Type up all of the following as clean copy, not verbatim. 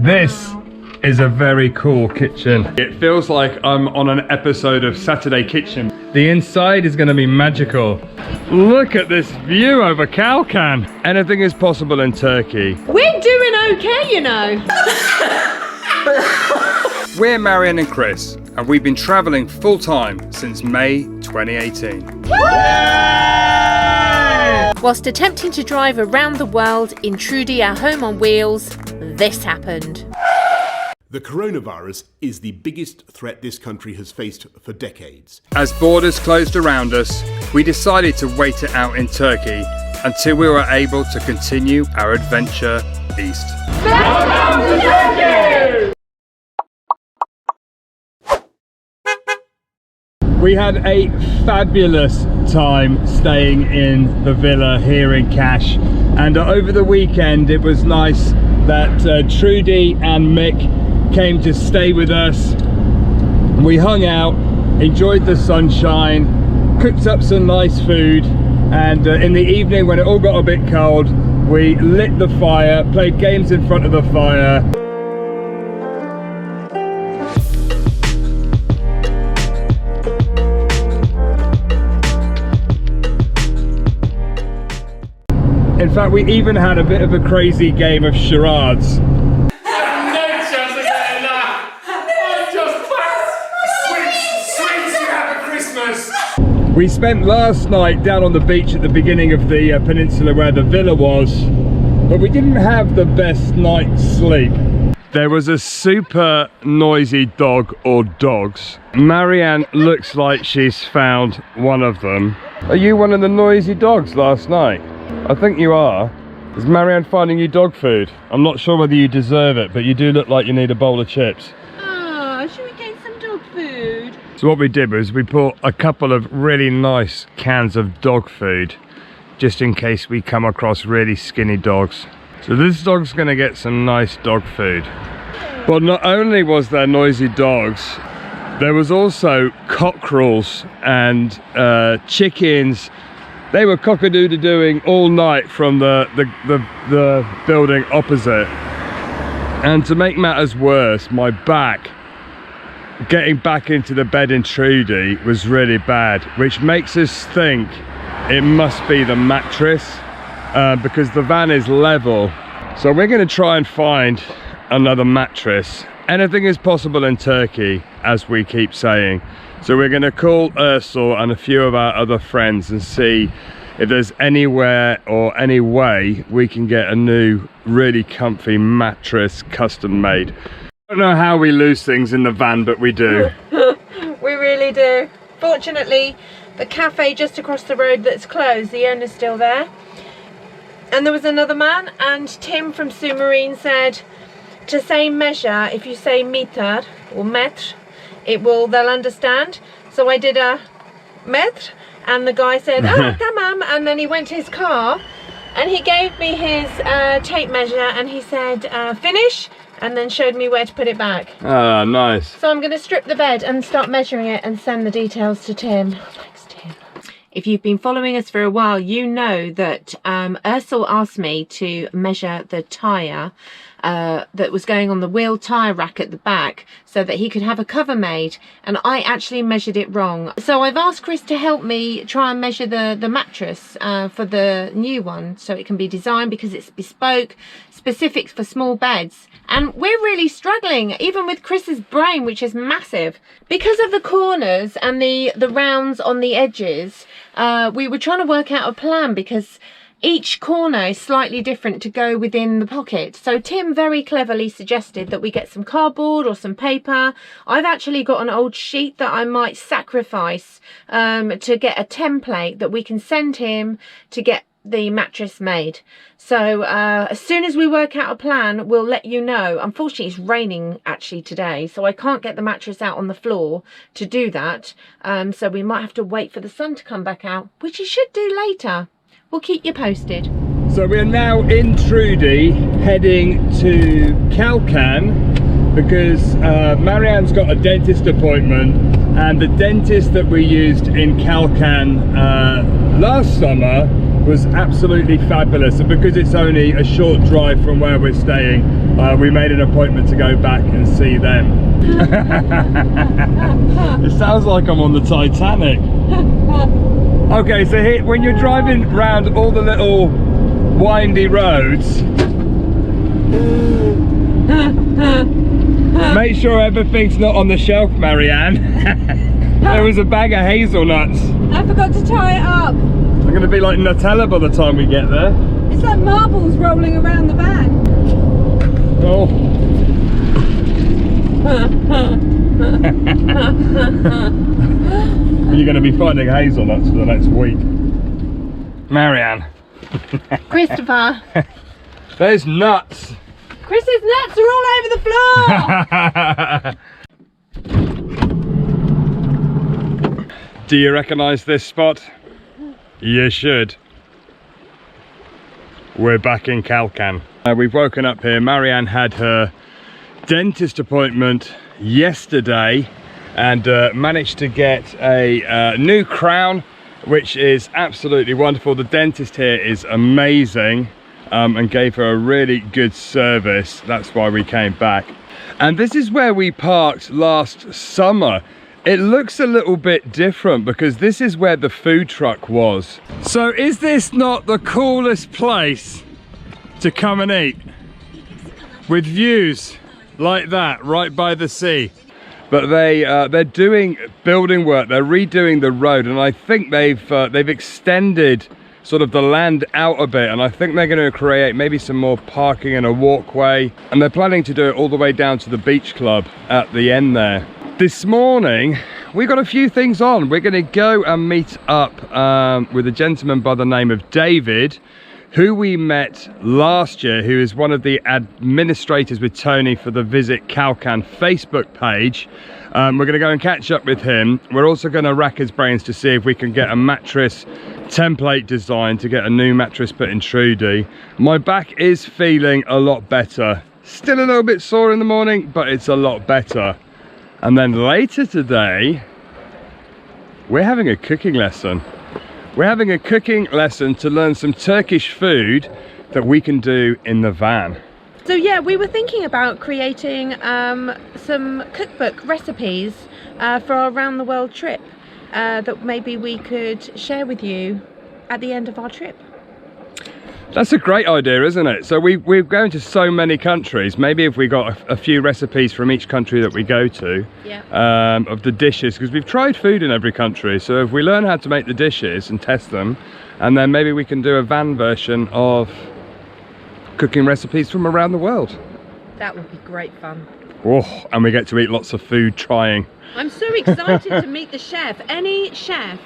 This is a very cool kitchen. It feels like I'm on an episode of Saturday Kitchen. The inside is going to be magical. Look at this view over Kalkan. Anything is possible in Turkey. We're doing okay, you know. We're Marianne and Chris, and we've been travelling full-time since May 2018. Whilst attempting to drive around the world in Trudy, our home on wheels, this happened. The coronavirus is the biggest threat this country has faced for decades. As borders closed around us, we decided to wait it out in Turkey until we were able to continue our adventure east. Welcome to Turkey! We had a fabulous time staying in the villa here in Kaş, and over the weekend it was nice that Trudy and Mick came to stay with us. We hung out, enjoyed the sunshine, cooked up some nice food, and in the evening when it all got a bit cold, we lit the fire, played games in front of the fire. In fact, we even had a bit of a crazy game of charades. We spent last night down on the beach at the beginning of the peninsula where the villa was, but we didn't have the best night's sleep. There was a super noisy dog or dogs. Marianne looks like she's found one of them. Are you one of the noisy dogs last night? I think you are. Is Marianne finding you dog food? I'm not sure whether you deserve it, but you do look like you need a bowl of chips. Oh, should we get some dog food? So what we did was we bought a couple of really nice cans of dog food, just in case we come across really skinny dogs. So this dog's gonna get some nice dog food. But not only was there noisy dogs, there was also cockerels and chickens. They were cock-a-doodle-doing all night from the building opposite. And to make matters worse, my back, getting back into the bed in Trudy was really bad, which makes us think it must be the mattress because the van is level. So we're going to try and find another mattress. Anything is possible in Turkey, as we keep saying. So we're going to call Ursel and a few of our other friends and see if there's anywhere or any way we can get a new really comfy mattress custom made. I don't know how we lose things in the van, but we do. We really do. Fortunately, the cafe just across the road that's closed, the owner's still there. And there was another man, and Tim from Submarine said to say measure, if you say meter or mètre, they'll understand. So I did a mètre, and the guy said, oh, tamam, and then he went to his car and he gave me his tape measure and he said finish, and then showed me where to put it back. Ah, nice. So I'm going to strip the bed and start measuring it and send the details to Tim. Thanks, Tim. If you've been following us for a while, you know that Ursel asked me to measure the tyre that was going on the wheel tyre rack at the back so that he could have a cover made, and I actually measured it wrong. So I've asked Chris to help me try and measure the mattress for the new one so it can be designed, because it's bespoke, specific for small beds. And we're really struggling, even with Chris's brain, which is massive. Because of the corners and the rounds on the edges, we were trying to work out a plan, because each corner is slightly different to go within the pocket. So Tim very cleverly suggested that we get some cardboard or some paper. I've actually got an old sheet that I might sacrifice to get a template that we can send him to get the mattress made. So as soon as we work out a plan, we'll let you know. Unfortunately, it's raining actually today, so I can't get the mattress out on the floor to do that. So we might have to wait for the sun to come back out, which he should do later. We'll keep you posted. So we're now in Trudy, heading to Kalkan, because Marianne's got a dentist appointment, and the dentist that we used in Kalkan last summer was absolutely fabulous, and because it's only a short drive from where we're staying, we made an appointment to go back and see them. It sounds like I'm on the Titanic. Okay, so here, when you're driving around all the little windy roads, make sure everything's not on the shelf, Marianne. There was a bag of hazelnuts. I forgot to tie it up. They're going to be like Nutella by the time we get there. It's like marbles rolling around the van. Oh. You're going to be finding hazelnuts for the next week. Marianne. Christopher. There's nuts. Chris's nuts are all over the floor. Do you recognise this spot? You should. We're back in Kalkan. We've woken up here. Marianne had her dentist appointment yesterday and managed to get a new crown, which is absolutely wonderful. The dentist here is amazing and gave her a really good service. That's why we came back. And this is where we parked last summer. It looks a little bit different because this is where the food truck was. So is this not the coolest place to come and eat? With views like that, right by the sea. But they're doing building work, they're redoing the road, and I think they've extended sort of the land out a bit, and I think they're going to create maybe some more parking and a walkway, and they're planning to do it all the way down to the beach club at the end there. This morning we got a few things on. We're going to go and meet up with a gentleman by the name of David, who we met last year, who is one of the administrators with Tony for the Visit Kalkan Facebook page. We're going to go and catch up with him. We're also going to rack his brains to see if we can get a mattress template design to get a new mattress put in Trudy. My back is feeling a lot better. Still a little bit sore in the morning, but it's a lot better. And then later today, we're having a cooking lesson. We're having a cooking lesson to learn some Turkish food that we can do in the van. So yeah, we were thinking about creating some cookbook recipes for our around the world trip that maybe we could share with you at the end of our trip. That's a great idea, isn't it? So we're going to so many countries. Maybe if we got a few recipes from each country that we go to, yeah, of the dishes, because we've tried food in every country. So if we learn how to make the dishes and test them, and then maybe we can do a van version of cooking recipes from around the world. that would be great fun. Oh, and we get to eat lots of food trying. I'm so excited to meet the chef. Any chef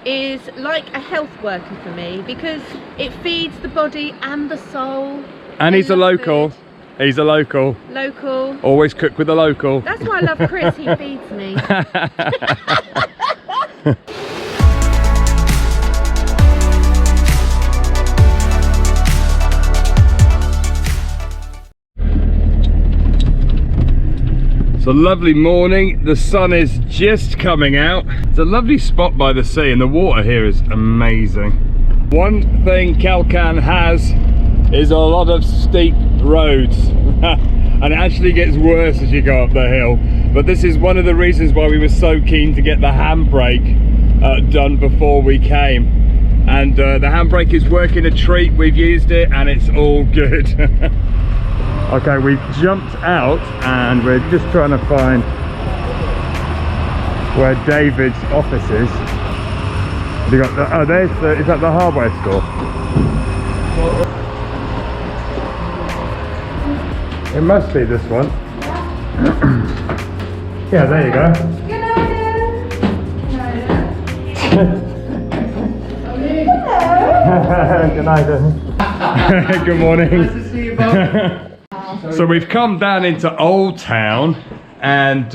is like a health worker for me because it feeds the body and the soul. And he's a local. Food. He's a local. Local. Always cook with a local. That's why I love Chris, he feeds me. It's a lovely morning. The sun is just coming out. It's a lovely spot by the sea and the water here is amazing. One thing Kalkan has is a lot of steep roads and it actually gets worse as you go up the hill. But this is one of the reasons why we were so keen to get the handbrake done before we came. And the handbrake is working a treat. We've used it and it's all good. Okay, we've jumped out and we're just trying to find where David's office is. Have you got the, oh, there's the, is that the hardware store? It must be this one. Yeah, there you go. Good night. Hello. Good morning. Nice to see you both. So we've come down into Old Town and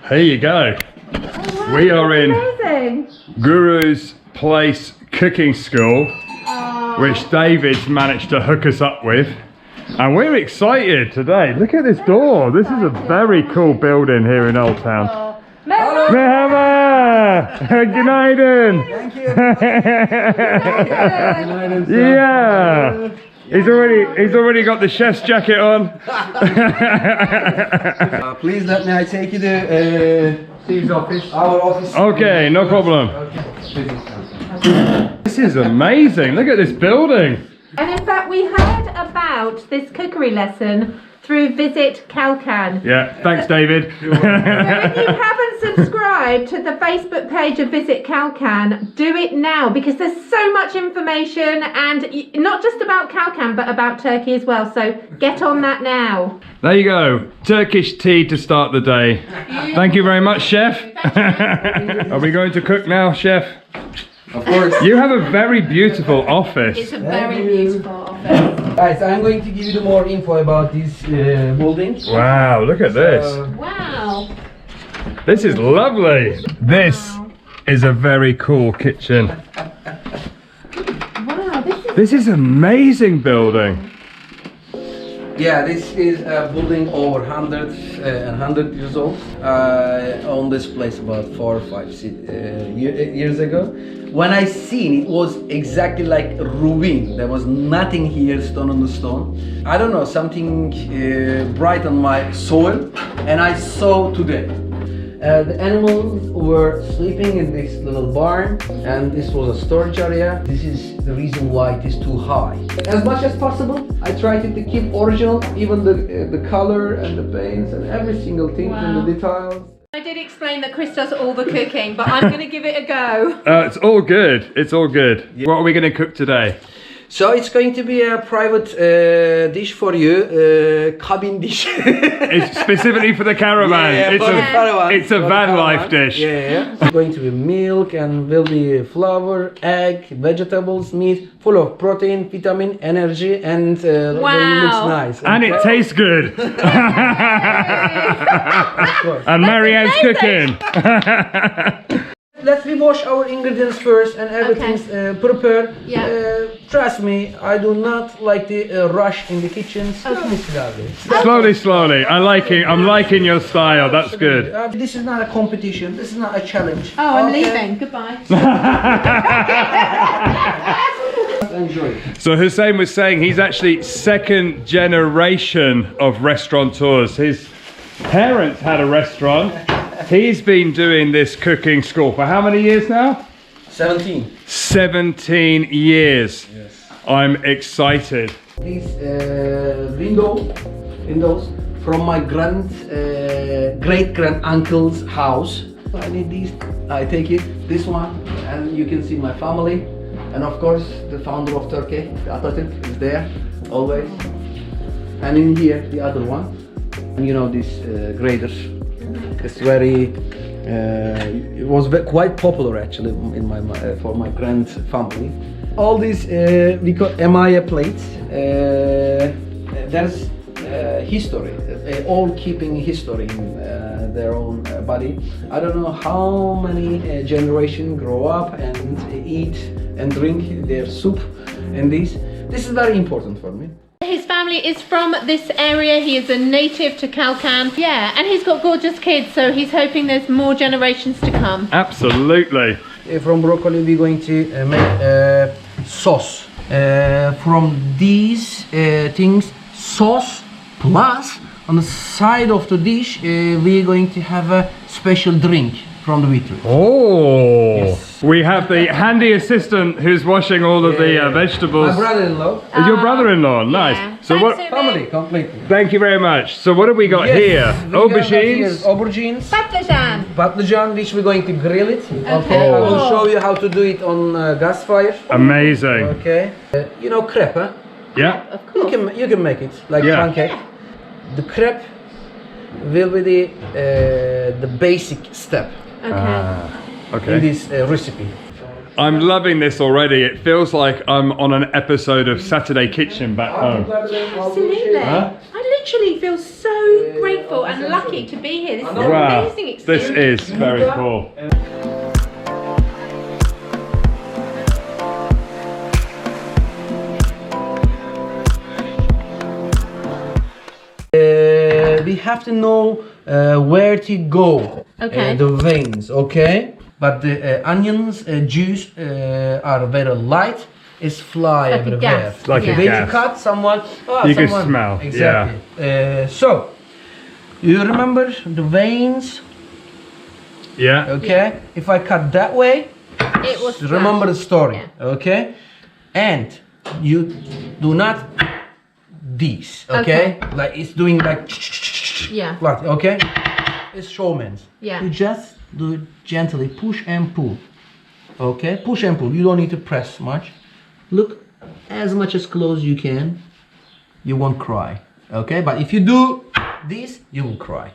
here you go. Oh, wow, we are in amazing. Guru's Place Cooking School, which David's managed to hook us up with. And we're excited today. Look at this door. This is a very cool building here in Old Town. Merhaba. Günaydın. Thank you. Yeah. He's already got the chef's jacket on. Please let me take you to Steve's office. Our office. Okay, no problem. This is amazing. Look at this building. And in fact, we heard about this cookery lesson through Visit Kalkan. Yeah, thanks, David. So if you haven't subscribed to the Facebook page of Visit Kalkan, do it now because there's so much information and not just about Kalkan but about Turkey as well. So get on that now. There you go. Turkish tea to start the day. Thank you very much, chef. Are we going to cook now, chef? Of course. You have a very beautiful office. It's a very beautiful office. Guys, I'm going to give you more info about this building. Wow, look at this. Wow. This is lovely. This is a very cool kitchen. Wow, This is amazing building. Yeah, this is a building over 100 years old. On this place about 4 or 5 years ago. When I seen it was exactly like a ruin. There was nothing here, stone on the stone. I don't know, something bright on my soul, and I saw today. The animals were sleeping in this little barn, and this was a storage area. This is the reason why it is too high. As much as possible, I tried to keep original, even the color and the paints and every single thing and the details. I did explain that Chris does all the cooking, but I'm going to give it a go. It's all good. It's all good. Yeah. What are we going to cook today? So it's going to be a private dish for you, cabin dish. It's specifically for the caravan. Yeah, it's for the caravan. It's a For the van caravan. life dish. Yeah. It's going to be milk and will be flour, egg, vegetables, meat, full of protein, vitamin, energy, and looks nice. And it tastes good. And Marianne's cooking. Let's wash our ingredients first and everything's prepared. Yeah. Trust me, I do not like the rush in the kitchen. Slowly. Slowly, slowly. I'm liking your style. That's good. This is not a competition. This is not a challenge. Oh, I'm leaving. Goodbye. Enjoy. So Hussein was saying he's actually second generation of restaurateurs. His parents had a restaurant. He's been doing this cooking school for how many years now? 17. 17 years. Yes. I'm excited. These windows from my great grand uncle's house. I need these. I take it. This one, and you can see my family, and of course the founder of Turkey, Atatürk, is there always. And in here the other one, and you know this grader. It's very. It was quite popular actually in my for my grand family. All these we call Emaye plates. There's history, all keeping history in their own body. I don't know how many generations grow up and eat and drink their soup and this. This is very important for me. His family is from this area. He is a native to Kalkan. Yeah, and he's got gorgeous kids, so he's hoping there's more generations to come. Absolutely. From broccoli we're going to make sauce. From these things, sauce plus on the side of the dish we're going to have a special drink from the beetroot. Oh, Yes. We have the handy assistant who's washing all of the vegetables. My brother-in-law. Is your brother-in-law? Nice. Yeah. So Thanks, what? Subi. Family completely. Thank you very much. So what have we got here? we got Aubergines. Aubergines. Patlıcan. Patlıcan, which we're going to grill it. Okay. Oh. I will show you how to do it on gas fire. Amazing. Okay. You know crepe, huh? Yeah. Of course. You can make it like Yeah. pancake. The crepe will be the basic step Okay. Okay. in this recipe. I'm loving this already. It feels like I'm on an episode of Saturday Kitchen back home. Absolutely. Huh? I literally feel so grateful and lucky to be here. This is an Wow. amazing This experience. is very cool. We have to know where to go. Okay. The veins, okay? but the onions juice are very light. It's fly Like a everywhere. gas. It's like a When you gas. cut someone, You can smell, Exactly. So, you remember the veins? Yeah. Okay. If I cut that way, It was remember the story. Yeah. Okay. And you do not these. Okay. Like it's doing like. Yeah. Like, okay. It's showman's. Yeah. You just do it gently, push and pull. Okay. Push and pull. You don't need to press much. Look as much as close you can. You won't cry. Okay. But if you do this, you will cry.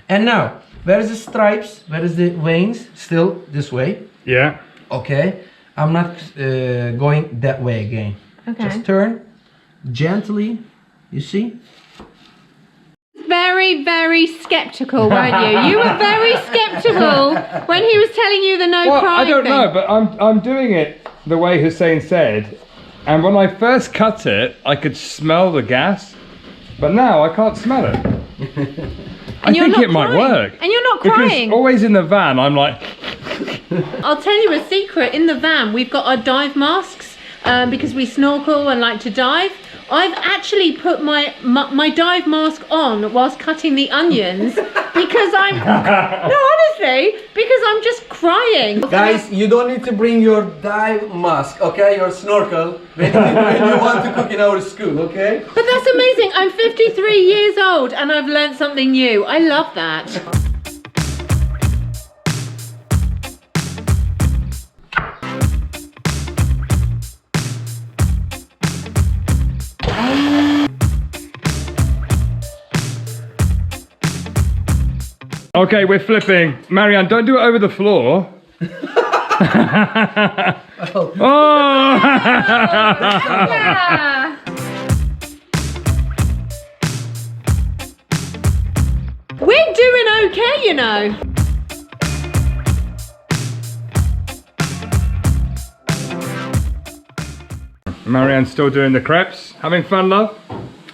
And now, where is the stripes? Where is the veins? Still this way. Yeah. Okay. I'm not going that way again. Okay. Just turn gently. You see? Very, very skeptical, weren't you? You were very skeptical when he was telling you the no Well, crying I don't thing. know, but I'm doing it the way Hussein said, and when I first cut it, I could smell the gas, but now I can't smell it. I And you're think not it might crying. work. And you're not Because crying. always in the van, I'm like, I'll tell you a secret. In the van, we've got our dive masks because we snorkel and like to dive. I've actually put my dive mask on whilst cutting the onions because I'm no, honestly, because I'm just crying. Guys, you don't need to bring your dive mask, okay? Your snorkel when you want to cook in our school, okay? But that's amazing. I'm 53 years old and I've learned something new. I love that. okay, we're flipping. Marianne, don't do it over the floor. Oh! Yeah. We're doing okay, you know. Marianne's still doing the crepes. Having fun, love?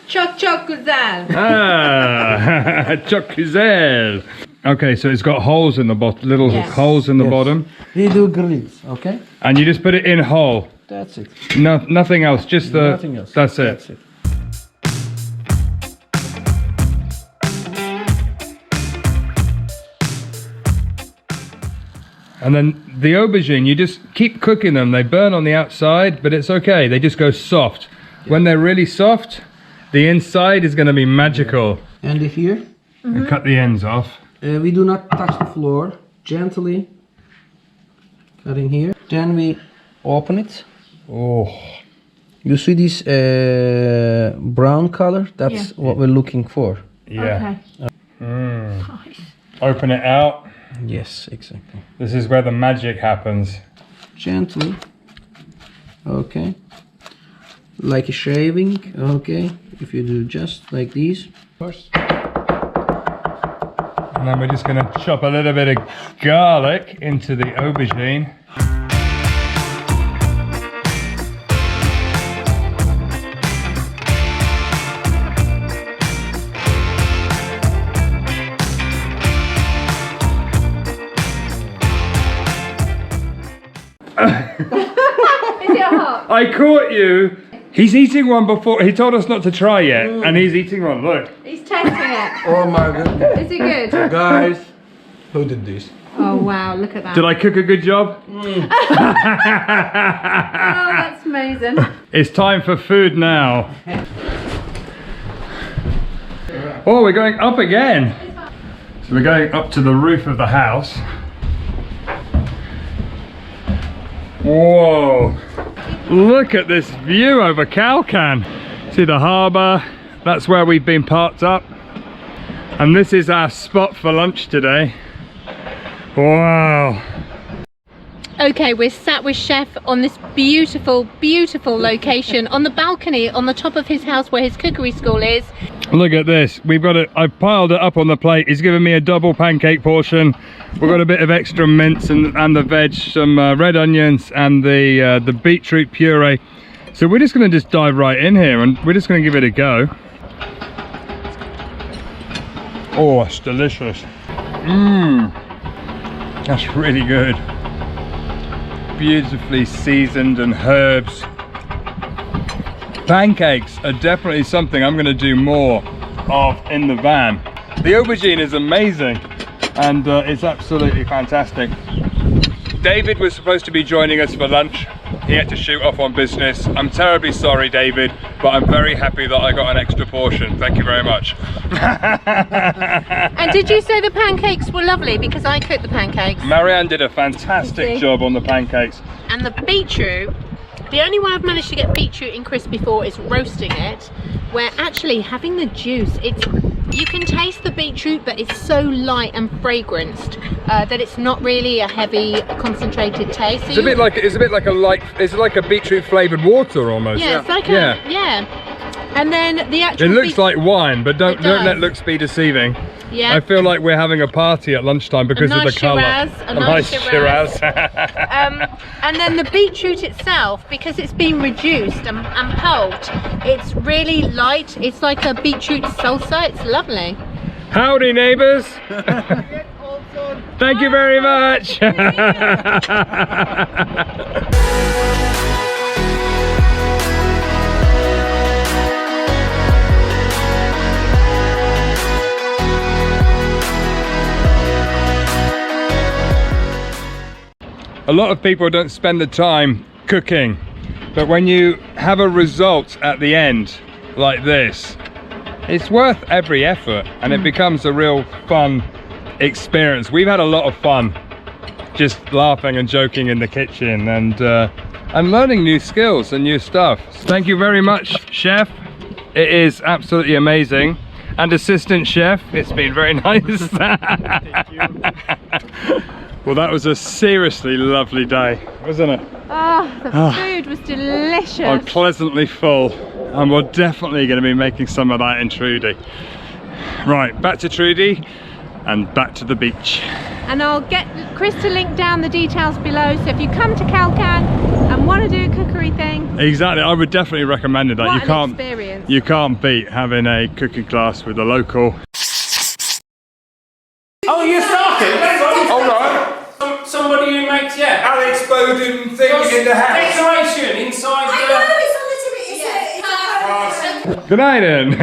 Çok çok güzel. Ah, çok güzel. Okay, so it's got holes in the bottom, little Yes. holes in the Yes. bottom, We do grills, okay? and you just put it in whole. That's it. No, nothing else. Just the. Nothing else. That's it. That's it. And then the aubergine, you just keep cooking them. They burn on the outside, but it's okay. They just go soft. When they're really soft, the inside is going to be magical. And here, And cut the ends off. we do not touch the floor. Gently cutting here. Then we open it. Oh, You see this brown color? That's Yeah. what we're looking for. yeah. Okay. Open it out. Yes, exactly. This is where the magic happens. Gently. Okay. Like a shaving. Okay. If you do just like these. First. And then we're just going to chop a little bit of garlic into the aubergine. Is it hot? I caught you. He's eating one before. He told us not to try yet, and he's eating one. Look. He's tasting it. Oh my goodness. Is it good? Guys, who did this? Oh wow, look at that. Did I cook a good job? Oh, that's amazing. It's time for food now. Oh, we're going up again. So we're going up to the roof of the house. Whoa. Look at this view over Kalkan. See the harbour. That's where we've been parked up. And this is our spot for lunch today. Wow. Okay, we're sat with Chef on this beautiful, beautiful location on the balcony on the top of his house where his cookery school is. Look at this. We've got it. I've piled it up on the plate. He's given me a double pancake portion. We've got a bit of extra mince and the veg, some red onions and the beetroot puree. So we're just going to just dive right in here and we're just going to give it a go. Oh, it's delicious. Mmm, that's really good. Beautifully seasoned and herbs. Pancakes are definitely something I'm going to do more of in the van. The aubergine is amazing and it's absolutely fantastic. David was supposed to be joining us for lunch. He had to shoot off on business. I'm terribly sorry, David, but I'm very happy that I got an extra portion. Thank you very much. And did you say the pancakes were lovely? Because I cooked the pancakes. Marianne did a fantastic job on the pancakes. And the beetroot, the only way I've managed to get beetroot in crisp before is roasting it, where actually having the juice, you can taste the beetroot, but it's so light and fragranced that it's not really a heavy concentrated taste. So It's a bit like it's like a beetroot flavoured water almost. yeah, it's like yeah. And then the actual It looks like wine, but don't let looks be deceiving. Yeah. I feel like we're having a party at lunchtime because of the colour. A nice Shiraz. Shiraz. And then the beetroot itself, because it's been reduced and pulped, it's really light. It's like a beetroot salsa. It's lovely. Howdy, neighbours. Thank you very much. A lot of people don't spend the time cooking, but when you have a result at the end like this, it's worth every effort and it becomes a real fun experience. We've had a lot of fun just laughing and joking in the kitchen and learning new skills and new stuff. Thank you very much, chef. It is absolutely amazing. And assistant chef, it's been very nice. Thank you. Well, that was a seriously lovely day, wasn't it? Oh, the food was delicious. I'm pleasantly full, and we're definitely going to be making some of that in Trudy. Right, back to Trudy, and back to the beach. And I'll get Chris to link down the details below, so if you come to Kalkan and want to do a cookery thing. Exactly, I would definitely recommend it. What an experience. You can't beat having a cooking class with a local. Oh, you started? All right. Somebody who makes, Alex Bowden thing in the house. decoration inside I know, it's a little bit, Good night, then.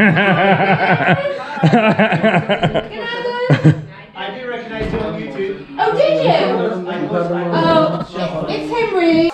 I do recognise you on YouTube. Oh, did you? Oh, it's him really.